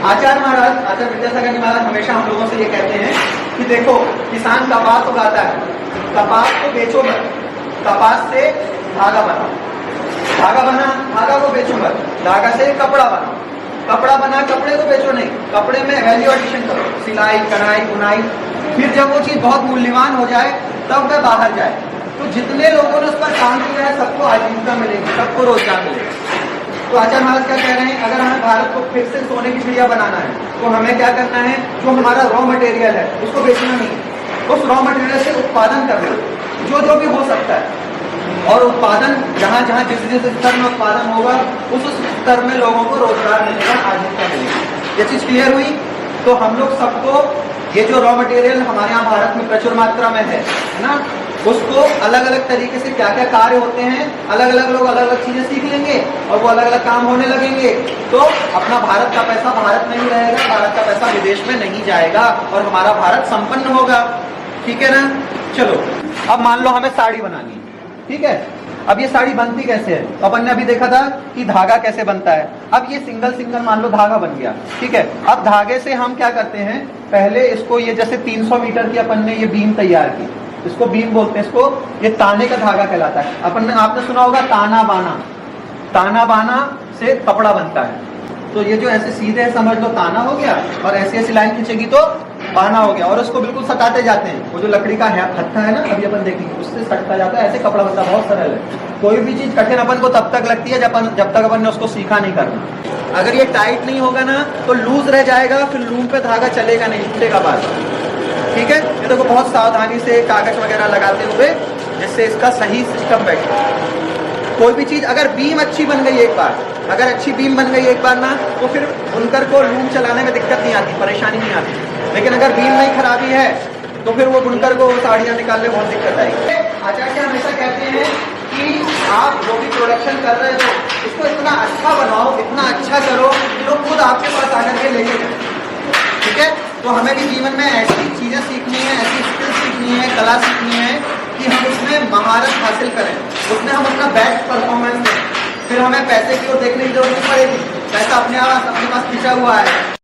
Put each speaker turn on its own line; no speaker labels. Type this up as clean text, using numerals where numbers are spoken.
आचार्य महाराज, आचार्य विद्यासागर जी महाराज हमेशा हम लोगों से ये कहते हैं कि देखो, किसान कपास उगाता है, कपास को बेचो मत, कपास से धागा बनाओ, धागा को बेचो मत, धागा से कपड़ा बनाओ, कपड़ा बना कपड़े को बेचो नहीं, कपड़े में वैल्यू एडिशन करो, सिलाई कढ़ाई बुनाई, फिर जब वो चीज बहुत मूल्यवान हो जाए तब वह बाहर जाए। तो जितने लोगों ने उस पर काम किया है सबको आजीविका मिलेगी, सबको रोजगार मिलेगा। तो आचार्य महाराज क्या कह रहे हैं, अगर हमें भारत को फिर से सोने की चिड़िया बनाना है तो हमें क्या करना है, जो हमारा रॉ मटेरियल है उसको बेचना नहीं, उस रॉ मटेरियल से उत्पादन करना, जो भी हो सकता है, और उत्पादन जहाँ जहाँ जिस जिस स्तर में उत्पादन होगा उस स्तर में लोगों को रोजगार मिलेगा, आजीविका मिलेगी। ये चीज क्लियर हुई। तो हम लोग सबको ये जो रॉ मटेरियल हमारे यहाँ भारत में प्रचुर मात्रा में है ना, उसको अलग अलग तरीके से क्या क्या कार्य होते हैं, अलग अलग लोग अलग अलग चीजें सीख लेंगे और वो अलग अलग काम होने लगेंगे, तो अपना भारत का पैसा भारत में ही रहेगा, भारत का पैसा विदेश में नहीं जाएगा और हमारा भारत संपन्न होगा। ठीक है ना। चलो अब मान लो हमें साड़ी बनानी है, ठीक है। अब ये साड़ी बनती कैसे है, तो अपन ने अभी देखा था कि धागा कैसे बनता है। अब ये सिंगल मान लो धागा बन गया, ठीक है। अब धागे से हम क्या करते हैं, पहले इसको ये जैसे 300 मीटर की अपन ने ये बीम तैयार की, इसको बीम बोलते हैं, इसको ये ताने का धागा कहलाता है। अपन ने आपने सुना होगा ताना बाना से कपड़ा बनता है। तो ये जो ऐसे सीधे समझ लो ताना हो गया, और ऐसी ऐसी लाइन खींचेगी तो बाना हो गया, और उसको बिल्कुल सटाते जाते हैं। वो जो लकड़ी का हत्था है ना, अभी अपन देखेंगे, उससे सटता जाता है, ऐसे कपड़ा बनता है। बहुत सरल है। कोई भी चीज कठिन अपन को तब तक लगती है जब तक अपन ने उसको सीखा नहीं करना। अगर ये टाइट नहीं होगा ना तो लूज रह जाएगा, फिर लूम पे धागा चलेगा नहीं, टूटेगा बार। ठीक है। ये देखो बहुत सावधानी से कागज वगैरह लगाते हुए, जिससे इसका सही सिस्टम बैठे। कोई भी चीज अगर बीम अच्छी बन गई एक बार, अगर अच्छी बीम बन गई एक बार ना, तो फिर बुनकर को लूम चलाने में दिक्कत नहीं आती, परेशानी नहीं आती। लेकिन अगर बीम में खराबी है तो फिर वो बुनकर को साड़ियाँ निकालने में बहुत दिक्कत आएगी। आचार्य हमेशा कहते हैं कि आप जो भी प्रोडक्शन कर रहे हो इसको इतना अच्छा बनाओ, इतना अच्छा करो कि लोग खुद आपके पास आकर के लेके जाए। ठीक है। तो हमें भी जीवन में ऐसी चीजें सीखनी है, ऐसी स्किल सीखनी है, कला सीखनी है कि हम उसमें महारत हासिल करें, उसमें हम अपना बेस्ट परफॉर्मेंस दें। फिर हमें पैसे की ओर देखने की जरूरत नहीं पड़ेगी, पैसा अपने पास खींचा हुआ है।